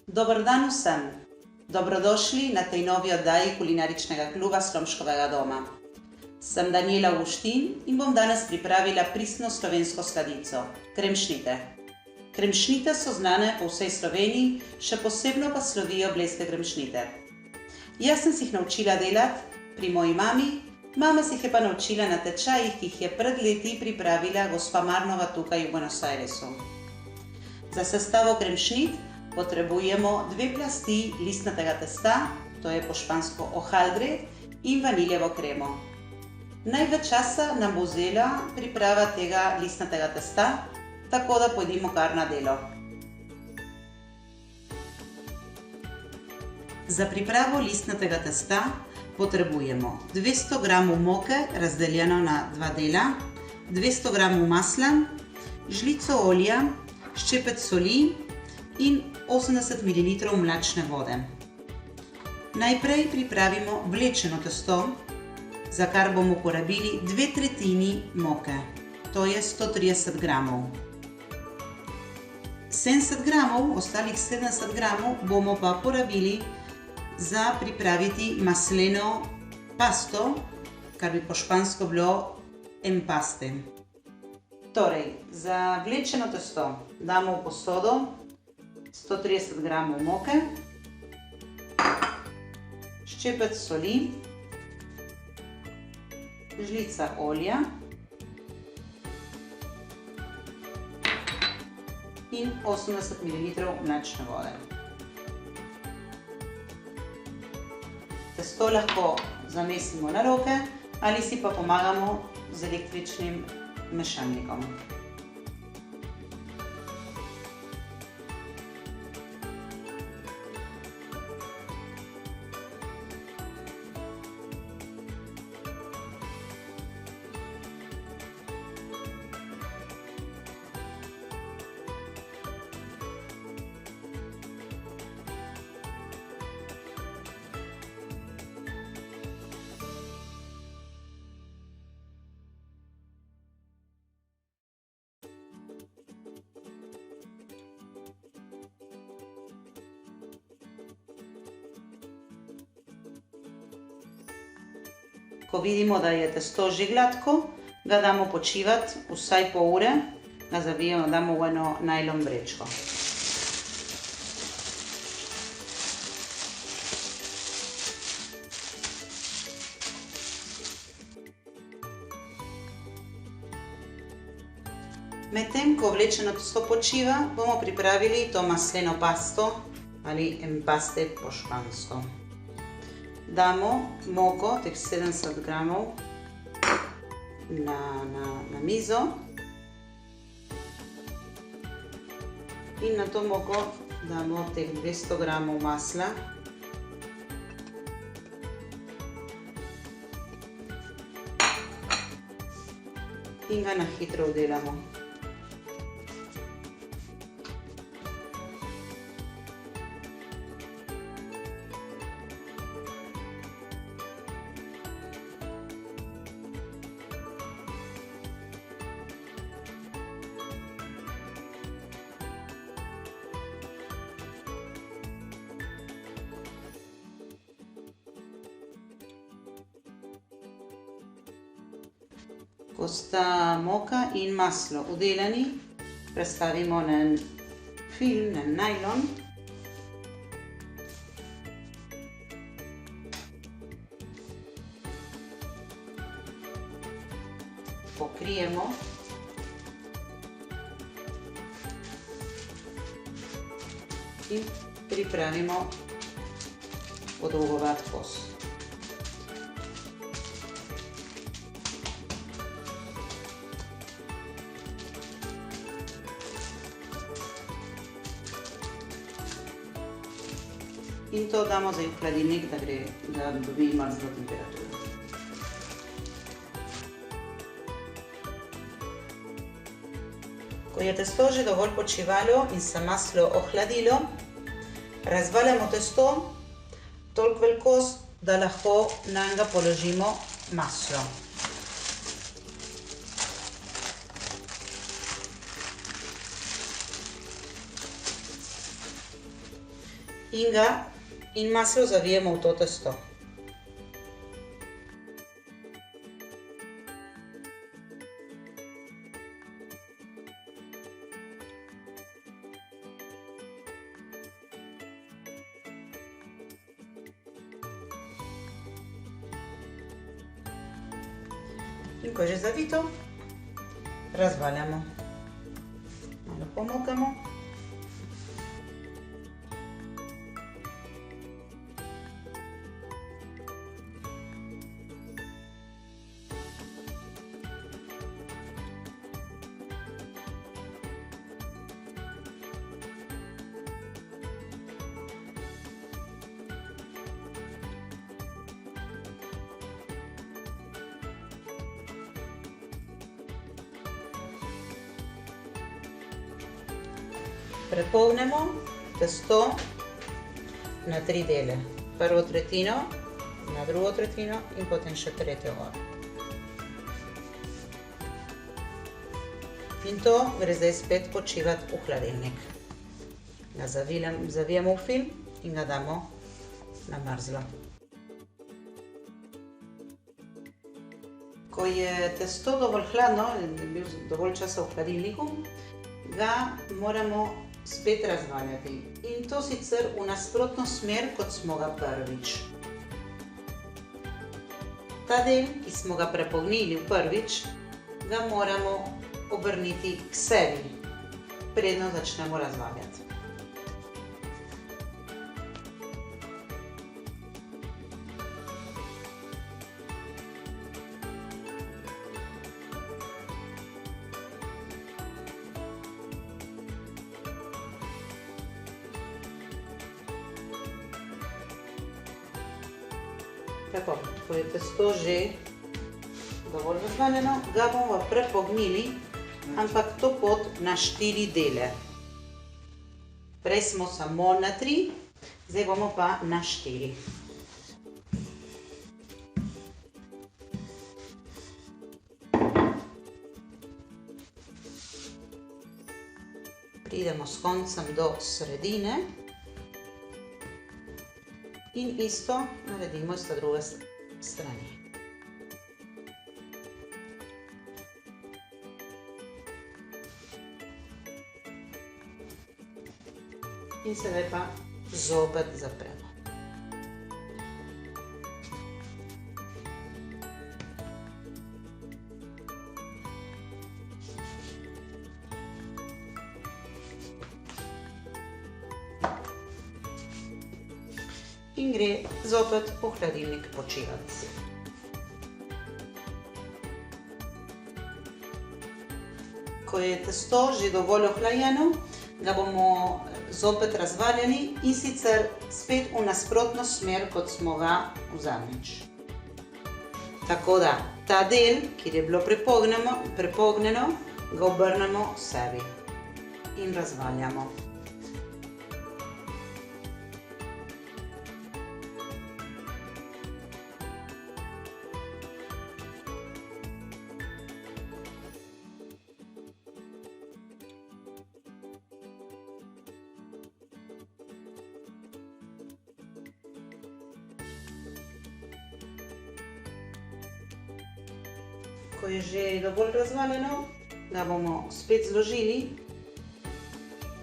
Dober dan vsem! Dobrodošli na tej novi oddaji kulinaričnega kluba Slomškovega doma. Sem Daniela Avguštin in bom danes pripravila pristno slovensko sladico – kremšnite. Kremšnite so znane po vsej Sloveniji, še posebno pa slovijo blejske kremšnite. Jaz sem si jih naučila delati pri moji mami, mama si jih je pa naučila na tečajih, ki jih je pred leti pripravila gospa Marnova tukaj v Buenos Airesu. Za sestavo kremšnit potrebujemo 2 plasti listnatega testa, to je po špansko hojaldre, in vaniljevo kremo. Največ časa nam bo vzela priprava tega listnatega testa, tako da pojdimo kar na delo. Za pripravo listnatega testa potrebujemo 200 g moke razdeljeno na 2 dela, 200 g masla, žlico olja, ščepec soli in 80 ml mlačne vode. Najprej pripravimo vlečeno testo, za kar bomo porabili 2/3 moke, to je 130 g. 70 g, ostalih 70 g bomo pa porabili za pripraviti masleno pasto, kar bi po špansko bilo empaste. Torej, za vlečeno testo damo v posodo 130 g moke, ščepec soli, žlica olja in 80 ml mlačne vode. Testo lahko zamesimo na roke ali si pa pomagamo z električnim mešalnikom. Ko vidimo, da je testo že gladko, ga damo počivati vsaj pol ure, ga zavijemo, damo v eno najlon vrečko. Medtem ko vlečeno testo počiva, bomo pripravili to masleno pasto ali empaste po špansko. Damo moko, teh 70 g, na mizo in na to moko damo teh 200 g masla in ga na hitro vdelamo. Ko sta moka in maslo vdelani, prestavimo na en film, na najlon. Pokrijemo. In pripravimo podolgovat kos. In to damo zdaj v hladilnik, da dobi mrzlo temperaturo. Ko je testo že dovolj počivalo in se maslo ohladilo, razvaljamo testo toliko velikost, da lahko nanj položimo maslo. in maslo zavijemo v to testo. In ko je že zavito, razvaljamo. Malo pomokamo. Prepognemo testo na 3 dele. Prvo tretjino, na drugo tretjino in potem še tretjo gor. In to gre zdaj spet počivati v hladilnik. Ga zavijemo v film in ga damo na mrzlo. Ko je testo dovolj hladno, je bil dovolj časa v hladilniku, ga moramo spet razvaljati. In to sicer v nasprotno smer, kot smo ga prvič. Ta del, ki smo ga prepognili prvič, ga moramo obrniti k sebi, predno začnemo razvaljati. Tako, ko je testo že dovolj razvaljeno, ga bomo prepognili, ampak to pot na 4 dele. Prej smo samo na 3, zdaj bomo pa na 4. Pridemo s koncem do sredine. In isto naredimo s druge strani. In sedaj pa zopet zapremo. In gre zopet v hladilnik počivati. Ko je testo že dovolj ohlajeno, ga bomo zopet razvaljali in sicer spet v nasprotno smer, kot smo ga zadnjič. Tako da ta del, kjer je bilo prepognjeno, ga obrnemo k sebi in razvaljamo. Ko je že dovolj razvaljeno, ga bomo spet zložili,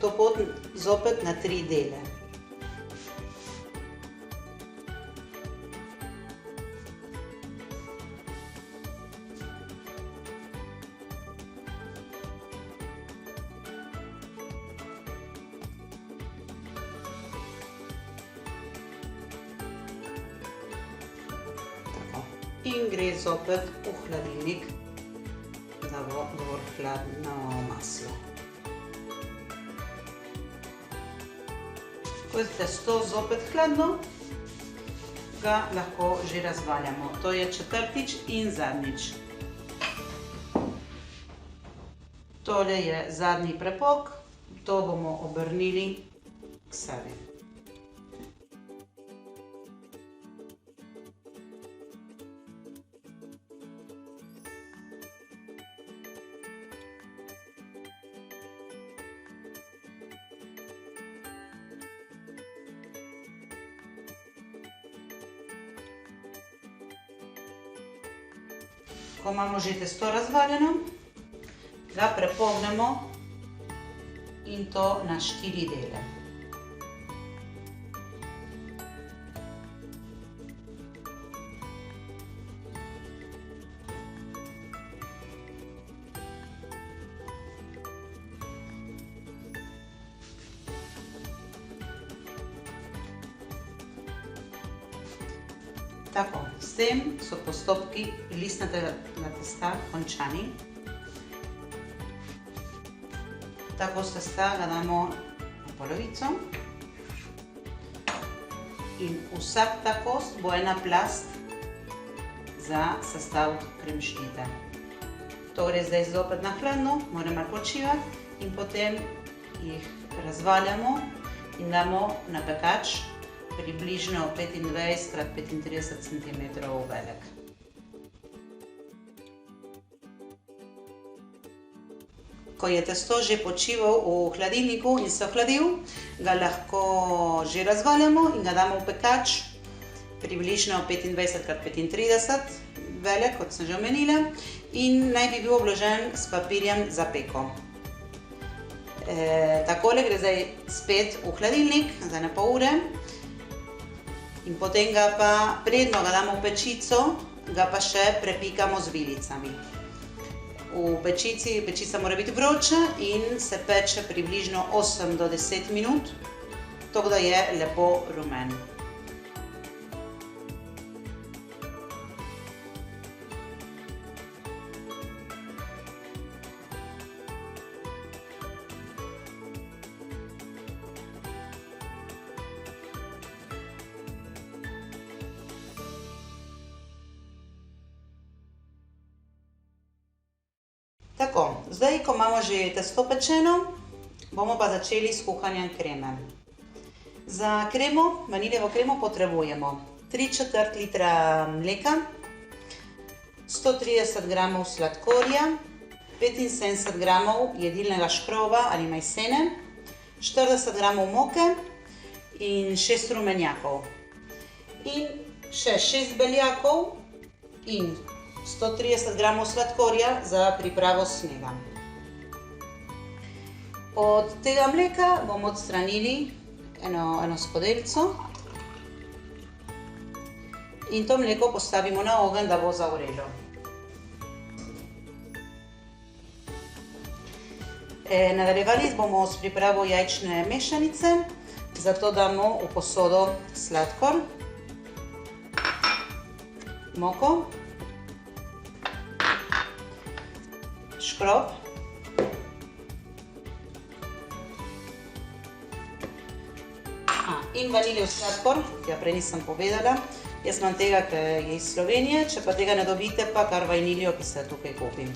to pot zopet na 3 dele. In gre zopet v hladilnik, da bo dovolj hladno maslo. Ko je testo zopet hladno, ga lahko že razvaljamo. To je četrtič in zadnjič. Tole je zadnji prepok, to bomo obrnili k sebi. Ko imamo že testo razvaljeno, ga prepognemo in to na 4 dele. Tako, s tem so postopki listnatega testa končani. Tako z testa ga damo na polovico in vsak ta kos bo ena plast za sestav kremšnite. To gre zdaj zopet na hladno, mora malo počivati in potem jih razvaljamo in damo na pekač približno 25x35 cm velik. Ko je testo že počival v hladilniku in se ohladil, ga lahko že razvaljamo in ga damo v pekač približno 25x35 velik, kot sem že omenila, in naj bi bil obložen s papirjem za peko. Takole gre zdaj spet v hladilnik za ene pol ure. In potem ga pa, predno ga damo v pečico, ga pa še prepikamo z vilicami. V pečici, pečica mora biti vroča in se peče približno 8 do 10 minut, tako da je lepo rumen. Tako, zdaj, ko imamo že testo pečeno, bomo pa začeli s kuhanjem kreme. Za kremo, vaniljevo kremo potrebujemo 3/4 litra mleka, 130 g sladkorja, 75 g jedilnega škroba ali majsene, 40 g moke in 6 rumenjakov. In še 6 beljakov in 130 g sladkorja za pripravo snega. Od tega mleka bomo odstranili eno skodelico in to mleko postavimo na ogenj, da bo zavrelo. Nadaljevali bomo s pripravo jajčne mešanice, zato damo v posodo sladkor, moko, škrob in vaniljev sladkor, ki ga prej nisem povedala. Jaz imam tega, ki je iz Slovenije, če pa tega ne dobite, pa kar vaniljo, ki se tukaj kupi.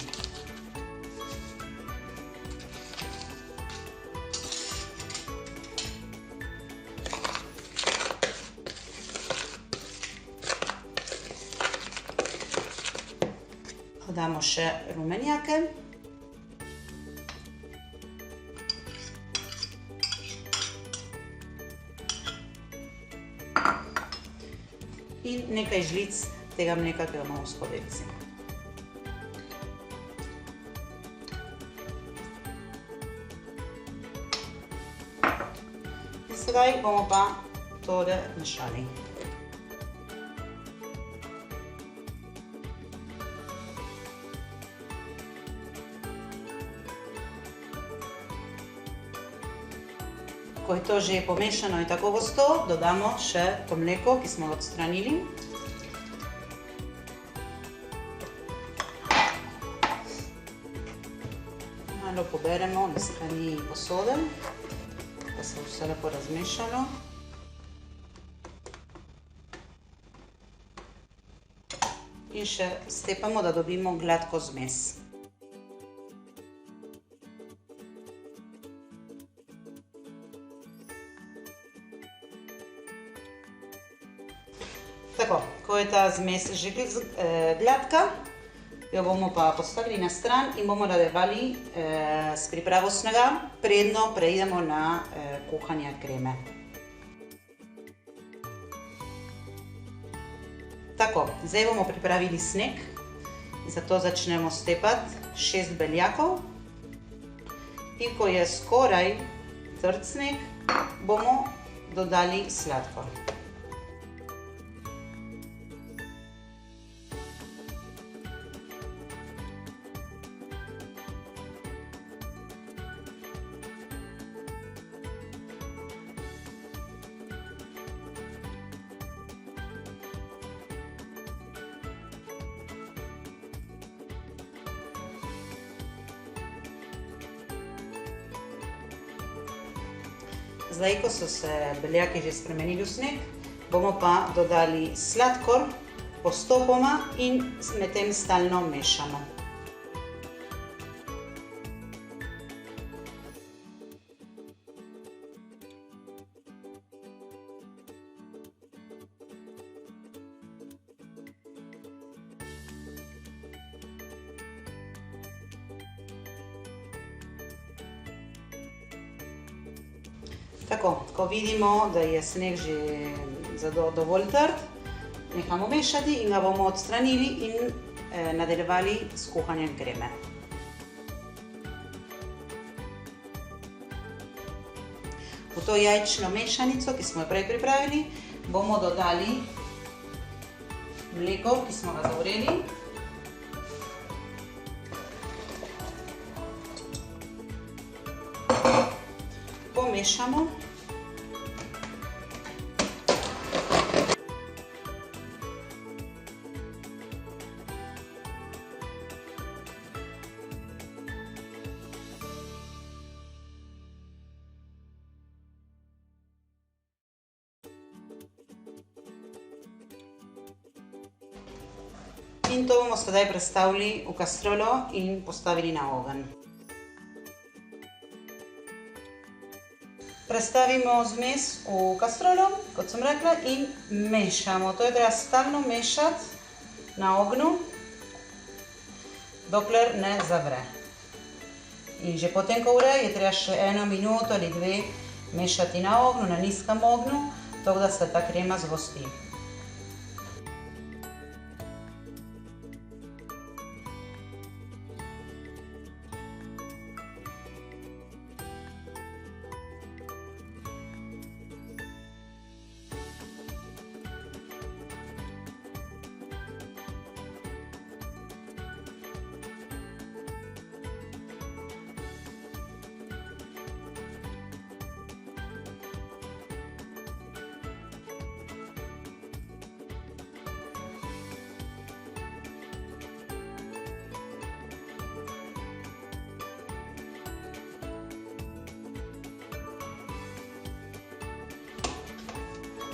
Dodamo še rumenjake. In nekaj žlic tega mleka, ki ga imamo v skodelici. In sedaj bomo pa tole mešali. Ko je to že pomešano in tako gosto, dodamo še to mleko, ki smo ga odstranili. Malo poberemo na strani posode, da se bo vse lepo razmešalo. In še stepamo, da dobimo gladko zmes. Tako, ko je ta zmes že gladka, jo bomo pa postavili na stran in bomo nadaljevali s pripravo snega, predno preidemo na kuhanje kreme. Tako, zdaj bomo pripravili sneg Zato začnemo stepati 6 beljakov. In ko je skoraj trd sneg, bomo dodali sladkor. Zdaj, ko so se beljaki že spremenili v sneg, bomo pa dodali sladkor postopoma in medtem stalno mešamo. Tako, ko vidimo, da je sneg že dovolj trd, nehamo mešati in ga bomo odstranili in nadaljevali s kuhanjem kreme. V to jajčno mešanico, ki smo jo prej pripravili, bomo dodali mleko, ki smo ga zavreli. Pomešamo. In to bomo sedaj prestavili v kastrolo in postavili na ogenj. Prestavimo zmes v kastrolo, kot sem rekla, in mešamo. To je treba stalno mešati na ognju, dokler ne zavre. In že potem, ko vre, je treba še 1 minuto ali 2 mešati na ognju, na nizkem ognju, tako da se ta krema zgosti.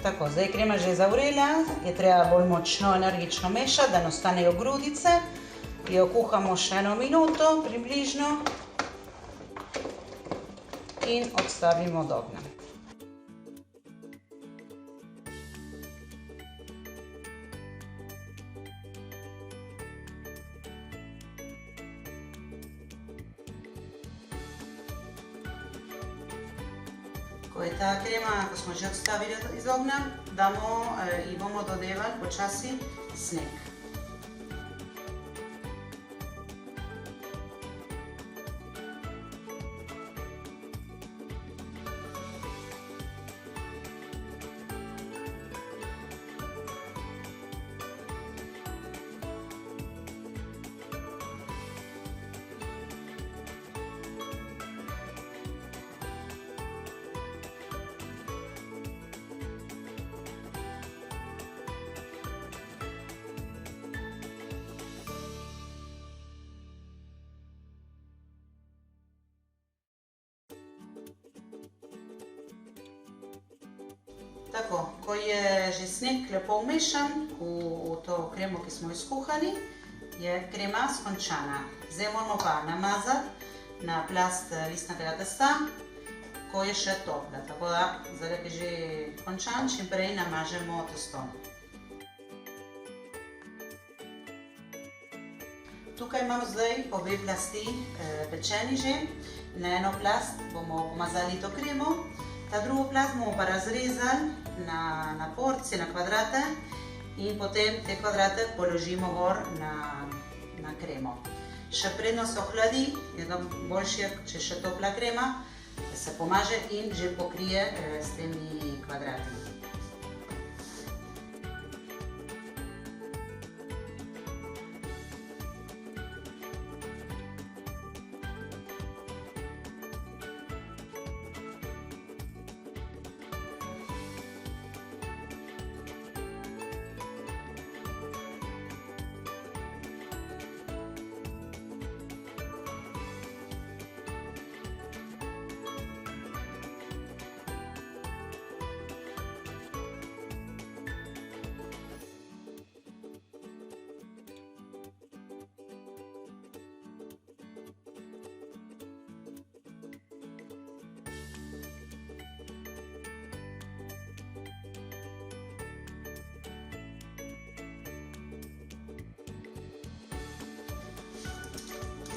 Tako, zdaj krema že zavrela, je treba bolj močno, energično mešati, da ne ostanejo grudice. Jo kuhamo še 1 minuto približno in odstavimo od ognja. Ko je ta krema, ko smo že odstavili iz ognja, ji bomo dodevali počasi sneg. Tako, ko je že sneg lepo vmešan v to kremo, ki smo jo skuhali, je krema skončana. Zdaj moramo pa namazati na plast listnatega testa, ko je še topla. Tako da, zdaj je že končan, čim prej namažemo testo. Tukaj imamo zdaj obe plasti pečeni že. Na eno plast bomo pomazali to kremo, ta drugo plast bomo pa razrezali na porcije, na kvadrate in potem te kvadrate položimo gor na kremo. Še predno se ohladi, je boljše, če še topla krema, da se pomaže in že pokrije s temi kvadrati.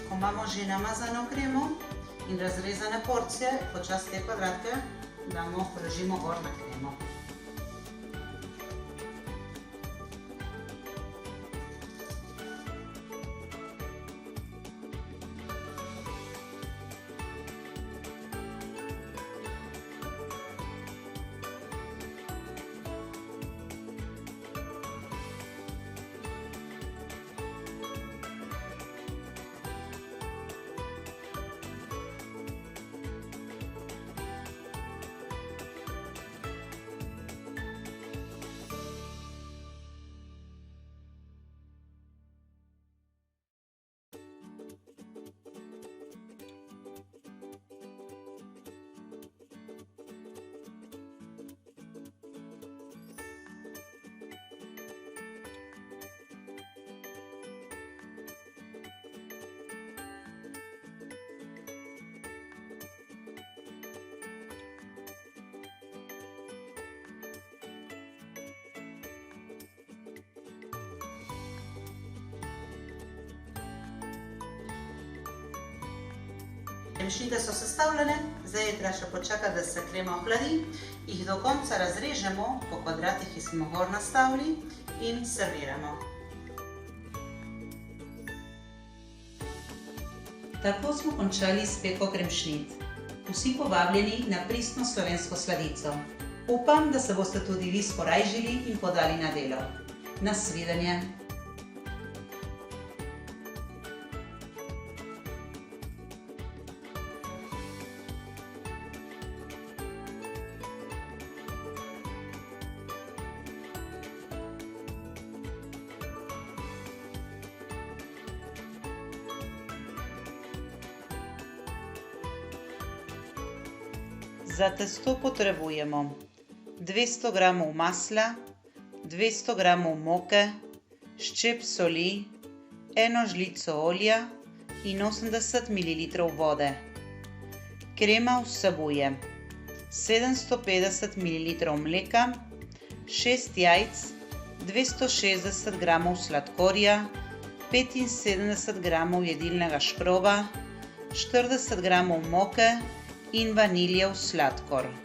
Ko imamo že namazano kremo in razrezane porcije, počasi te kvadratke položimo gor na kremo. Kremšnite so sestavljene, zdaj je treba še počakati, da se krema ohladi, jih do konca razrežemo po kvadratih, ki smo gor nastavili, in serviramo. Tako smo končali s peko kremšnit. Vsi povabljeni na pristno slovensko sladico. Upam, da se boste tudi vi skorajžili in podali na delo. Nasvidenje! Za testo potrebujemo 200 g masla, 200 g moke, ščep soli, 1 žlico olja in 80 ml vode. Krema vsebuje 750 ml mleka, 6 jajc, 260 g sladkorja, 75 g jedilnega škroba, 40 g moke in vaniljev sladkor.